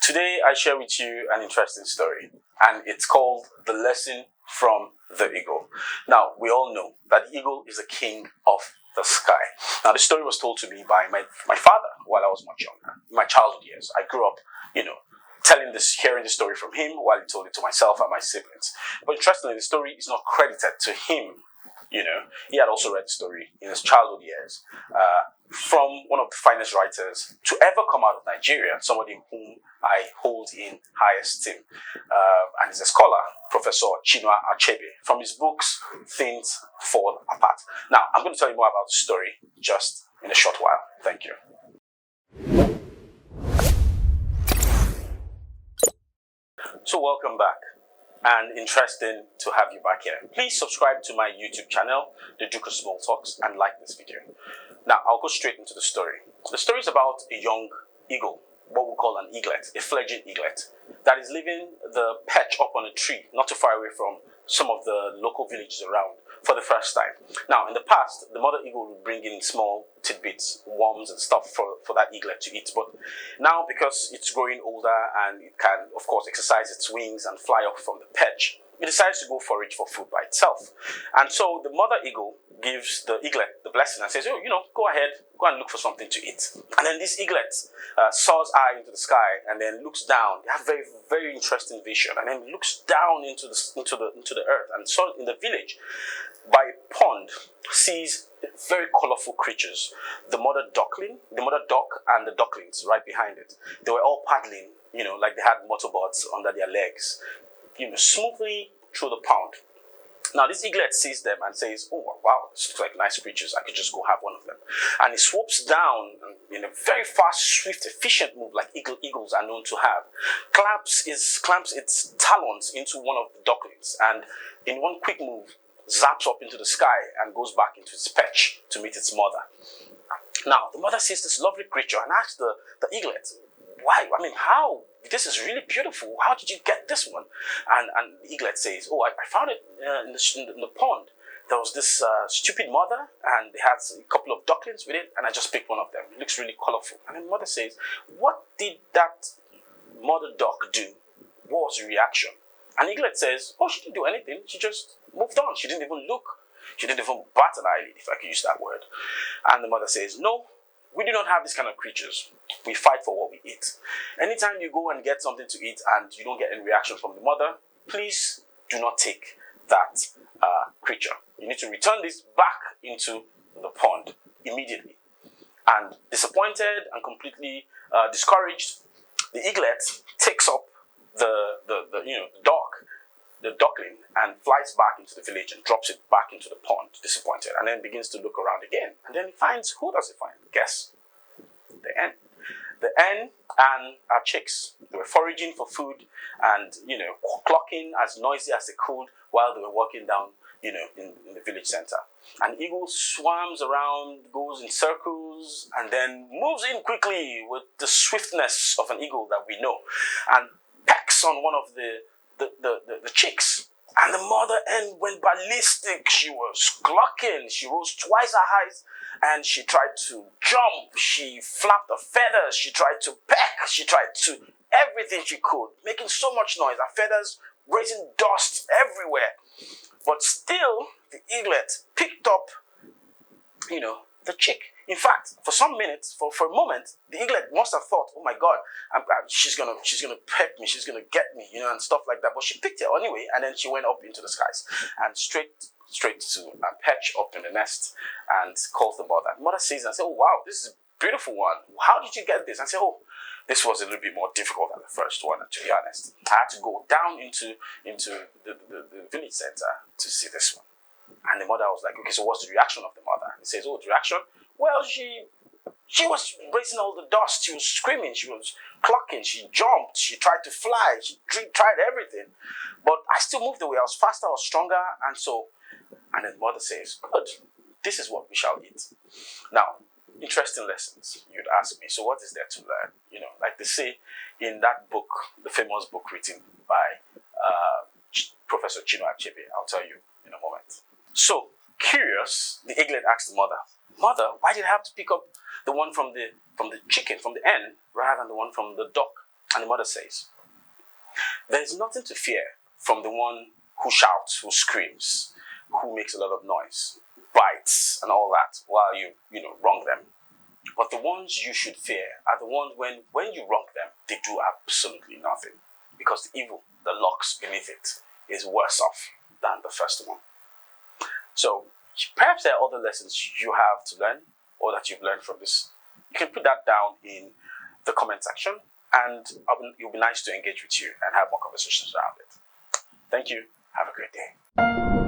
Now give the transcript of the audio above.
Today I share with you an interesting story, and it's called The Lesson from the Eagle. Now, we all know that the eagle is the king of the sky. Now, the story was told to me by my father while I was much younger, in my childhood years. I grew up, hearing the story from him while he told it to myself and my siblings. But interestingly, the story is not credited to him. He had also read the story in his childhood years from one of the finest writers to ever come out of Nigeria, somebody whom I hold in high esteem, and he's a scholar, Professor Chinua Achebe. From his books, Things Fall Apart. Now, I'm going to tell you more about the story just in a short while. Thank you. So welcome back, and interesting to have you back here. Please subscribe to my YouTube channel, The Duke of Small Talks, and like this video. Now, I'll go straight into the story. The story is about a young eagle, what we call an eaglet, a fledgling eaglet, that is leaving the perch up on a tree, not too far away from some of the local villages around, for the first time. Now, in the past, the mother eagle would bring in small tidbits, worms and stuff for that eaglet to eat. But now, because it's growing older and it can, of course, exercise its wings and fly up from the perch, it decides to go forage for food by itself. And so the mother eagle gives the eaglet the blessing and says, go ahead, go and look for something to eat. And then this eaglet soars high into the sky and then looks down. They have very, very interesting vision. And then looks down into the earth, and so in the village, by a pond, sees very colorful creatures. The mother duck and the ducklings right behind it. They were all paddling, like they had motorboats under their legs, smoothly through the pond. Now, this eaglet sees them and says, "Oh, wow, this looks like nice creatures. I could just go have one of them." And he swoops down in a very fast, swift, efficient move, like eagles are known to have. Clamps its talons into one of the ducklings, and in one quick move, zaps up into the sky and goes back into its perch to meet its mother. Now, the mother sees this lovely creature and asks the eaglet, "Why? How? This is really beautiful. How did you get this one?" And the eaglet says, "Oh, I found it in the pond. There was this stupid mother, and they had a couple of ducklings with it, and I just picked one of them. It looks really colorful." And then the mother says, "What did that mother duck do? What was the reaction?" And the eaglet says, "Oh, she didn't do anything. She just moved on. She didn't even look. She didn't even bat an eyelid, if I could use that word." And the mother says, "No, we do not have this kind of creatures. We fight for what we eat. Anytime you go and get something to eat and you don't get any reaction from the mother, please do not take that creature. You need to return this back into the pond immediately." And disappointed and completely discouraged, the eaglet takes up the duckling, and flies back into the village and drops it back into the pond, disappointed, and then begins to look around again. And then he finds, who does he find? Guess. The hen. The hen and her chicks. They were foraging for food and, clocking as noisy as they could while they were walking down, in the village center. An eagle swarms around, goes in circles, and then moves in quickly with the swiftness of an eagle that we know, and pecks on one of the chicks. And the mother hen went ballistic. She was clucking. She rose twice her height, and she tried to jump. She flapped her feathers. She tried to peck. She tried to everything she could, making so much noise. Her feathers raising dust everywhere. But still, the eaglet picked up, the chick. In fact, for some minutes, for a moment, the eaglet must have thought, "Oh my God, she's gonna peck me, she's gonna get me, and stuff like that." But she picked it anyway, and then she went up into the skies and straight to a perch up in the nest and calls the mother. The mother sees and says, "Oh wow, this is a beautiful one. How did you get this?" And say, "Oh, this was a little bit more difficult than the first one, to be honest. I had to go down into the village center to see this one." And the mother was like, "Okay, so what's the reaction of the mother?" And he says, "Oh, the reaction? Well, she was raising all the dust. She was screaming. She was clucking. She jumped. She tried to fly. She tried everything. But I still moved away. I was faster. I was stronger. And then the mother says, 'Good. This is what we shall eat.'" Now, interesting lessons, you'd ask me. So what is there to learn? Like they say in that book, the famous book written by Professor Chinua Achebe. I'll tell you in a moment. So, curious, the eaglet asked the mother, "Mother, why did I have to pick up the one from the chicken, from the hen, rather than the one from the duck?" And the mother says, there is nothing to fear from the one who shouts, who screams, who makes a lot of noise, bites, and all that while you wrong them. But the ones you should fear are the ones when you wrong them, they do absolutely nothing. Because the evil that lurks beneath it is worse off than the first one. So perhaps there are other lessons you have to learn or that you've learned from this. You can put that down in the comment section, and it'll be nice to engage with you and have more conversations around it. Thank you. Have a great day.